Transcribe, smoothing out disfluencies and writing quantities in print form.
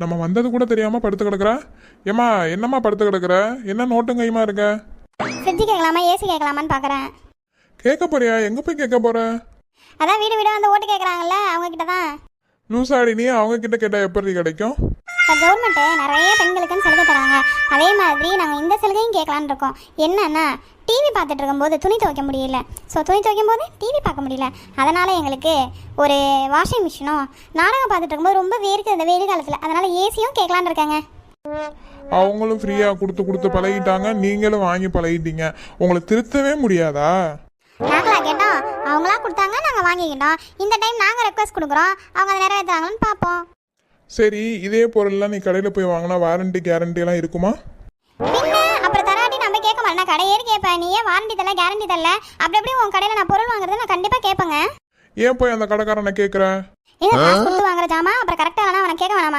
நம்ம வந்தது கூட தெரியாம படுத்து கிடக்குற. ஏமா என்னம்மா படுத்து கிடக்குற? என்ன நோட்டும் கையுமா இருக்க? ஃப்ரிட்ஜ் கேட்கலாமா ஏசி கேட்கலாமான்னு பார்க்குறேன். கேட்க போறியா? எங்க போய் கேட்க போற? அதான் வீடு வீடாக வந்து ஓட்டு கேட்குறாங்கல்ல, அவங்க கிட்ட தான். லூசாடி நீ அவங்க கிட்ட கேட்டா எப்படி கிடைக்கும்? இப்போ கவர்மெண்ட்டு நிறைய பெண்களுக்குன்னு சலுகை தராங்க. அதே மாதிரி நாங்கள் இந்த சலுகையும் கேட்கலான்னு இருக்கோம். என்னன்னா, டிவி பார்த்துட்டு இருக்கும்போது துணி துவைக்க முடியல. ஸோ துணி துவைக்கும் போது டிவி பார்க்க முடியல. அதனால் எங்களுக்கு ஒரு வாஷிங் மிஷினும், நாடகம் பார்த்துட்டு இருக்கும்போது ரொம்ப வேர்க்குது இந்த வெயில் காலத்தில், அதனால் ஏசியும் கேட்கலான்னு இருக்காங்க. அவங்களும் ஃப்ரீயா கொடுத்து பழகிட்டாங்க, நீங்களும் வாங்கி பழகிட்டீங்க. உங்களை திருத்தவே முடியாதா? நாங்களா கேட்டோம், அவங்களா கொடுத்தாங்க, நாங்கள் வாங்கிக்கிட்டோம். இந்த டைம் நாங்கள் ரெக்வஸ்ட் கொடுக்குறோம், அவங்க அதை நிறைவேற்றுறாங்கன்னு பார்ப்போம். சரி, இதே பொருள்லாம் நீ கடையில் போய் வாங்கினா வாரண்டி கேரண்டி எல்லாம் இருக்குமா? பின்ன அப்புறம் தராட்டி நம்ம கேட்க மாட்டேன், கடையேறி கேட்பேன். நீ ஏன் வாரண்டி தரல கேரண்டி தரல? அப்படி எப்படி உன் கடையில் நான் பொருள் வாங்குறது நான் கண்டிப்பாக கேட்பேங்க. ஏன் போய் அந்த கடைக்காரனை கேட்குற? ஏங்க காசு கொடுத்து வாங்குற ஜாமா அப்புறம் கரெக்டாக வேணா அவனை கேட்க வேணாமா?